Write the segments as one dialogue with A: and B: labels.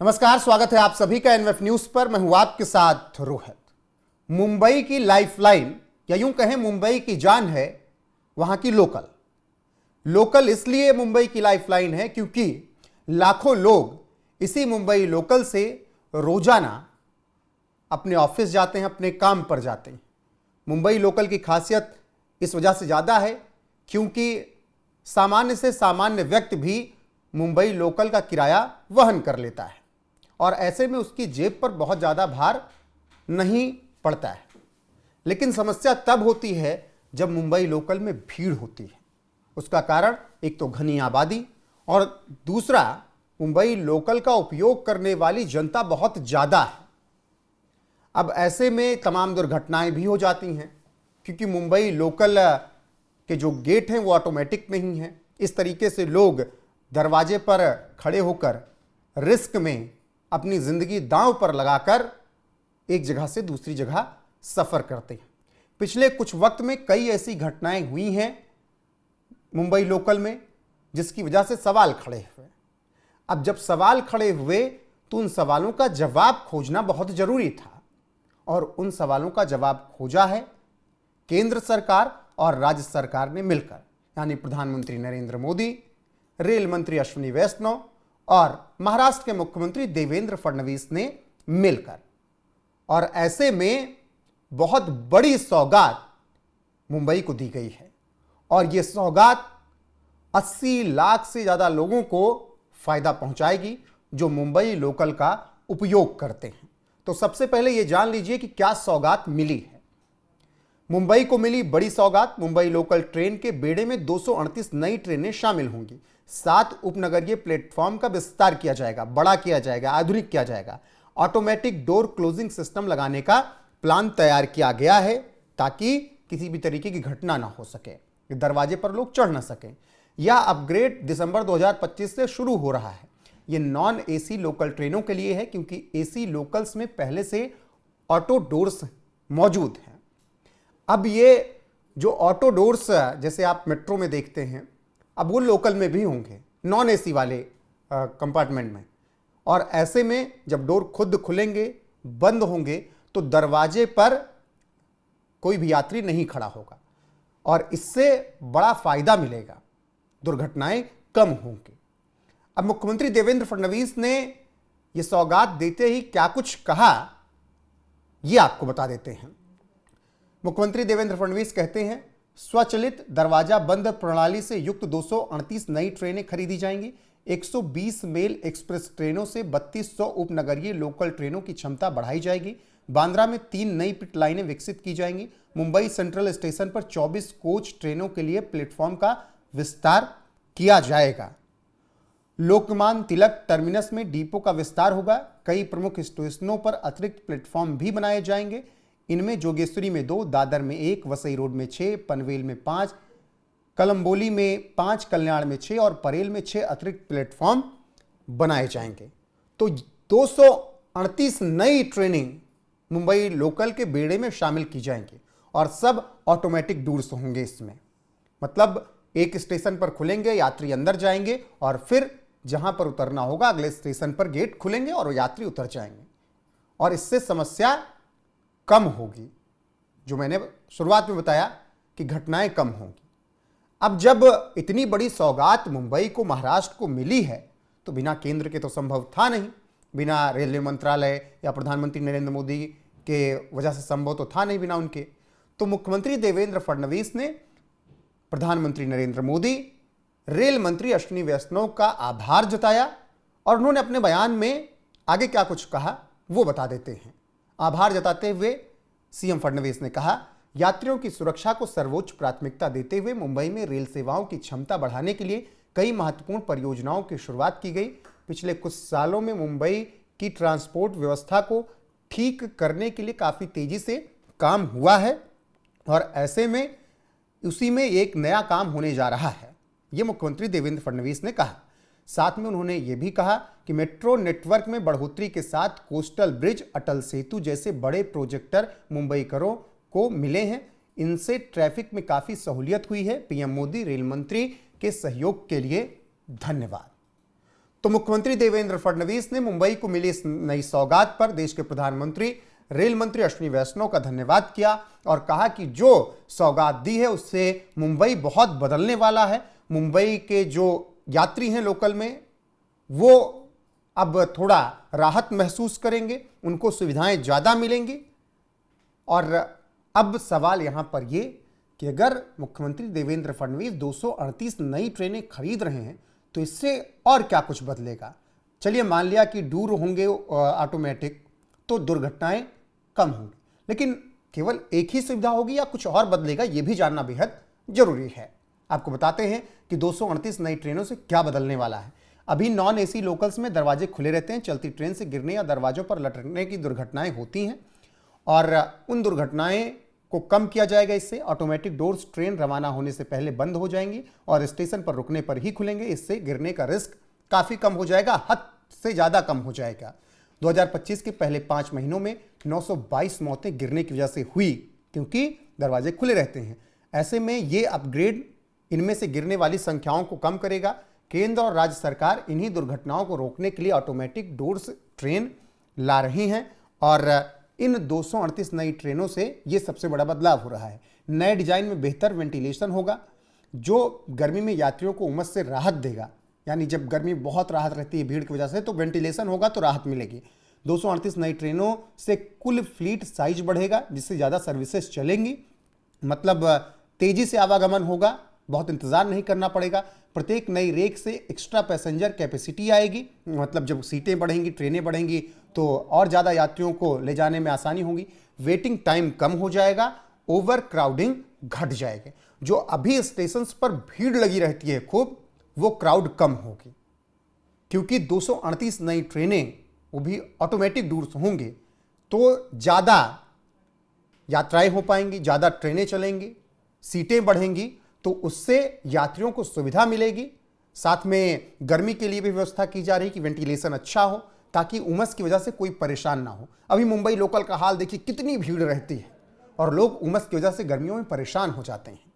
A: नमस्कार, स्वागत है आप सभी का एनएफ न्यूज पर। मैं हूं आपके साथ रोहित। मुंबई की लाइफलाइन या यूं कहें मुंबई की जान है वहां की लोकल इसलिए मुंबई की लाइफलाइन है क्योंकि लाखों लोग इसी मुंबई लोकल से रोजाना अपने ऑफिस जाते हैं, अपने काम पर जाते हैं। मुंबई लोकल की खासियत इस वजह से ज़्यादा है क्योंकि सामान्य से सामान्य व्यक्ति भी मुंबई लोकल का किराया वहन कर लेता है और ऐसे में उसकी जेब पर बहुत ज़्यादा भार नहीं पड़ता है। लेकिन समस्या तब होती है जब मुंबई लोकल में भीड़ होती है। उसका कारण एक तो घनी आबादी और दूसरा मुंबई लोकल का उपयोग करने वाली जनता बहुत ज़्यादा है। अब ऐसे में तमाम दुर्घटनाएं भी हो जाती हैं क्योंकि मुंबई लोकल के जो गेट हैं वो ऑटोमेटिक नहीं हैं। इस तरीके से लोग दरवाजे पर खड़े होकर रिस्क में अपनी ज़िंदगी दांव पर लगाकर एक जगह से दूसरी जगह सफ़र करते हैं। पिछले कुछ वक्त में कई ऐसी घटनाएं हुई हैं मुंबई लोकल में जिसकी वजह से सवाल खड़े हुए। अब जब सवाल खड़े हुए तो उन सवालों का जवाब खोजना बहुत ज़रूरी था और उन सवालों का जवाब खोजा है केंद्र सरकार और राज्य सरकार ने मिलकर, यानी प्रधानमंत्री नरेंद्र मोदी, रेल मंत्री अश्विनी वैष्णव और महाराष्ट्र के मुख्यमंत्री देवेंद्र फडणवीस ने मिलकर। और ऐसे में बहुत बड़ी सौगात मुंबई को दी गई है और यह सौगात 80 लाख से ज़्यादा लोगों को फायदा पहुंचाएगी जो मुंबई लोकल का उपयोग करते हैं। तो सबसे पहले यह जान लीजिए कि क्या सौगात मिली है। मुंबई को मिली बड़ी सौगात। मुंबई लोकल ट्रेन के बेड़े में 238 नई ट्रेनें शामिल होंगी। 7 उपनगरीय प्लेटफॉर्म का विस्तार किया जाएगा, बड़ा किया जाएगा, आधुनिक किया जाएगा। ऑटोमेटिक डोर क्लोजिंग सिस्टम लगाने का प्लान तैयार किया गया है ताकि किसी भी तरीके की घटना ना हो सके, दरवाजे पर लोग चढ़ ना सकें। यह अपग्रेड दिसंबर 2025 से शुरू हो रहा है। यह नॉन एसी लोकल ट्रेनों के लिए है क्योंकि एसी लोकल्स में पहले से ऑटो डोर्स मौजूद हैं। अब ये जो ऑटो डोर्स जैसे आप मेट्रो में देखते हैं, अब वो लोकल में भी होंगे नॉन एसी वाले कंपार्टमेंट में। और ऐसे में जब डोर खुद खुलेंगे, बंद होंगे तो दरवाजे पर कोई भी यात्री नहीं खड़ा होगा और इससे बड़ा फायदा मिलेगा, दुर्घटनाएं कम होंगी। अब मुख्यमंत्री देवेंद्र फडणवीस ने यह सौगात देते ही क्या कुछ कहा यह आपको बता देते हैं। मुख्यमंत्री देवेंद्र फडणवीस कहते हैं, स्वचालित दरवाजा बंद प्रणाली से युक्त 238 नई ट्रेनें खरीदी जाएंगी। 120 मेल एक्सप्रेस ट्रेनों से 3200 उपनगरीय लोकल ट्रेनों की क्षमता बढ़ाई जाएगी। बांद्रा में 3 नई पिट लाइनें विकसित की जाएंगी। मुंबई सेंट्रल स्टेशन पर 24 कोच ट्रेनों के लिए प्लेटफॉर्म का विस्तार किया जाएगा। लोकमान्य तिलक टर्मिनस में डिपो का विस्तार होगा। कई प्रमुख स्टेशनों पर अतिरिक्त प्लेटफॉर्म भी बनाए जाएंगे। इनमें जोगेश्वरी में 2, दादर में 1, वसई रोड में 6, पनवेल में 5, कलंबोली में 5, कल्याण में 6 और परेल में 6 अतिरिक्त प्लेटफॉर्म बनाए जाएंगे। तो 238 नई ट्रेनिंग मुंबई लोकल के बेड़े में शामिल की जाएंगी और सब ऑटोमेटिक डोर्स होंगे इसमें। मतलब एक स्टेशन पर खुलेंगे, यात्री अंदर जाएंगे और फिर जहां पर उतरना होगा अगले स्टेशन पर गेट खुलेंगे और यात्री उतर जाएंगे और इससे समस्या कम होगी। जो मैंने शुरुआत में बताया कि घटनाएं कम होंगी। अब जब इतनी बड़ी सौगात मुंबई को, महाराष्ट्र को मिली है तो बिना केंद्र के तो संभव था नहीं, बिना रेलवे मंत्रालय या प्रधानमंत्री नरेंद्र मोदी के वजह से संभव तो था नहीं बिना उनके। तो मुख्यमंत्री देवेंद्र फडणवीस ने प्रधानमंत्री नरेंद्र मोदी, रेल मंत्री अश्विनी वैष्णव का आभार जताया और उन्होंने अपने बयान में आगे क्या कुछ कहा वो बता देते हैं। आभार जताते हुए सीएम फडणवीस ने कहा, यात्रियों की सुरक्षा को सर्वोच्च प्राथमिकता देते हुए मुंबई में रेल सेवाओं की क्षमता बढ़ाने के लिए कई महत्वपूर्ण परियोजनाओं की शुरुआत की गई। पिछले कुछ सालों में मुंबई की ट्रांसपोर्ट व्यवस्था को ठीक करने के लिए काफ़ी तेजी से काम हुआ है और ऐसे में उसी में एक नया काम होने जा रहा है, ये मुख्यमंत्री देवेंद्र फडणवीस ने कहा। साथ में उन्होंने ये भी कहा कि मेट्रो नेटवर्क में बढ़ोतरी के साथ कोस्टल ब्रिज, अटल सेतु जैसे बड़े प्रोजेक्टर मुंबईकरों को मिले हैं। इनसे ट्रैफिक में काफ़ी सहूलियत हुई है। पीएम मोदी, रेल मंत्री के सहयोग के लिए धन्यवाद। तो मुख्यमंत्री देवेंद्र फडणवीस ने मुंबई को मिली इस नई सौगात पर देश के प्रधानमंत्री रेल मंत्री अश्विनी वैष्णव का धन्यवाद किया और कहा कि जो सौगात दी है उससे मुंबई बहुत बदलने वाला है। मुंबई के जो यात्री हैं लोकल में, वो अब थोड़ा राहत महसूस करेंगे, उनको सुविधाएं ज़्यादा मिलेंगी। और अब सवाल यहां पर ये कि अगर मुख्यमंत्री देवेंद्र फडणवीस 238 नई ट्रेनें खरीद रहे हैं तो इससे और क्या कुछ बदलेगा। चलिए मान लिया कि दूर होंगे ऑटोमेटिक तो दुर्घटनाएं कम होंगी, लेकिन केवल एक ही सुविधा होगी या कुछ और बदलेगा, यह भी जानना बेहद जरूरी है। आपको बताते हैं कि 238 नई ट्रेनों से क्या बदलने वाला है। अभी नॉन एसी लोकल्स में दरवाजे खुले रहते हैं, चलती ट्रेन से गिरने या दरवाजों पर लटकने की दुर्घटनाएं होती हैं और उन दुर्घटनाएं को कम किया जाएगा। इससे ऑटोमेटिक डोर्स ट्रेन रवाना होने से पहले बंद हो जाएंगी और स्टेशन पर रुकने पर ही खुलेंगे। इससे गिरने का रिस्क काफ़ी कम हो जाएगा, हद से ज़्यादा कम हो जाएगा। 2025 के पहले 5 महीनों में 922 मौतें गिरने की वजह से हुई, क्योंकि दरवाजे खुले रहते हैं। ऐसे में ये अपग्रेड इनमें से गिरने वाली संख्याओं को कम करेगा। केंद्र और राज्य सरकार इन्हीं दुर्घटनाओं को रोकने के लिए ऑटोमेटिक डोर्स ट्रेन ला रही हैं और इन 238 नई ट्रेनों से ये सबसे बड़ा बदलाव हो रहा है। नए डिजाइन में बेहतर वेंटिलेशन होगा, जो गर्मी में यात्रियों को उमस से राहत देगा। यानी जब गर्मी बहुत राहत रहती है भीड़ की वजह से, तो वेंटिलेशन होगा तो राहत मिलेगी। 238 नई ट्रेनों से कुल फ्लीट साइज बढ़ेगा, जिससे ज़्यादा सर्विसेज चलेंगी, मतलब तेजी से आवागमन होगा, बहुत इंतज़ार नहीं करना पड़ेगा। प्रत्येक नई रेक से एक्स्ट्रा पैसेंजर कैपेसिटी आएगी, मतलब जब सीटें बढ़ेंगी, ट्रेनें बढ़ेंगी तो और ज़्यादा यात्रियों को ले जाने में आसानी होगी। वेटिंग टाइम कम हो जाएगा, ओवर क्राउडिंग घट जाएगी। जो अभी स्टेशन पर भीड़ लगी रहती है खूब, वो क्राउड कम होगी, क्योंकि 238 नई ट्रेनें वो भी ऑटोमेटिक डोर्स होंगे तो ज़्यादा यात्राएं हो पाएंगी, ज़्यादा ट्रेनें चलेंगी, सीटें बढ़ेंगी, तो उससे यात्रियों को सुविधा मिलेगी। साथ में गर्मी के लिए भी व्यवस्था की जा रही है कि वेंटिलेशन अच्छा हो, ताकि उमस की वजह से कोई परेशान ना हो। अभी मुंबई लोकल का हाल देखिए, कितनी भीड़ रहती है और लोग उमस की वजह से गर्मियों में परेशान हो जाते हैं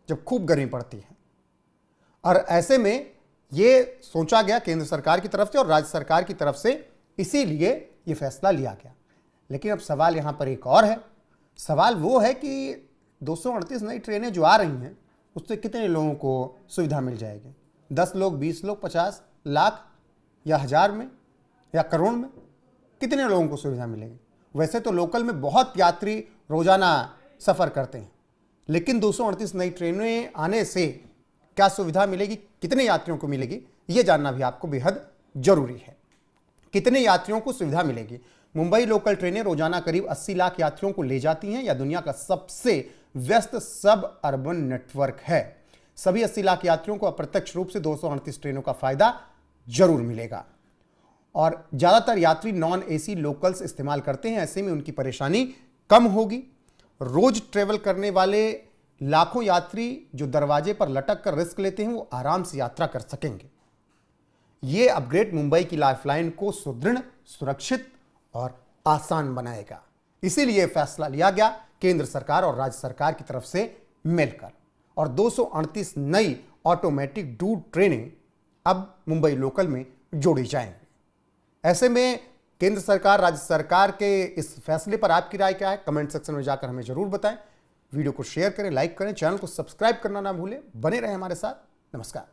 A: जब खूब गर्मी पड़ती है। और ऐसे में ये सोचा गया केंद्र सरकार की तरफ से और राज्य सरकार की तरफ से, इसीलिए ये फैसला लिया गया। लेकिन अब सवाल यहाँ पर एक और है। सवाल वो है कि 238 नई ट्रेनें जो आ रही हैं उससे कितने लोगों को सुविधा मिल जाएगी। 10 लोग, 20 लोग, 50 लाख या 1000 में या करोड़ में, कितने लोगों को सुविधा मिलेगी। वैसे तो लोकल में बहुत यात्री रोजाना सफ़र करते हैं, लेकिन 238 नई ट्रेनें आने से क्या सुविधा मिलेगी, कितने यात्रियों को मिलेगी, ये जानना भी आपको बेहद जरूरी है। कितने यात्रियों को सुविधा मिलेगी। मुंबई लोकल ट्रेनें रोजाना करीब 80 लाख यात्रियों को ले जाती हैं। यह दुनिया का सबसे व्यस्त सब अर्बन नेटवर्क है। सभी 80 लाख यात्रियों को अप्रत्यक्ष रूप से 238 ट्रेनों का फायदा जरूर मिलेगा और ज्यादातर यात्री नॉन एसी लोकल्स इस्तेमाल करते हैं। ऐसे में उनकी परेशानी कम होगी। रोज ट्रेवल करने वाले लाखों यात्री जो दरवाजे पर लटक कर रिस्क लेते हैं, वो आराम से यात्रा कर सकेंगे। ये अपग्रेड मुंबई की लाइफलाइन को सुदृढ़, सुरक्षित और आसान बनाएगा। इसीलिए फैसला लिया गया केंद्र सरकार और राज्य सरकार की तरफ से मिलकर, और 238 नई ऑटोमेटिक डोर ट्रेनें अब मुंबई लोकल में जोड़ी जाएंगी। ऐसे में केंद्र सरकार, राज्य सरकार के इस फैसले पर आपकी राय क्या है, कमेंट सेक्शन में जाकर हमें जरूर बताएं। वीडियो को शेयर करें, लाइक करें, चैनल को सब्सक्राइब करना ना भूलें। बने रहें हमारे साथ। नमस्कार।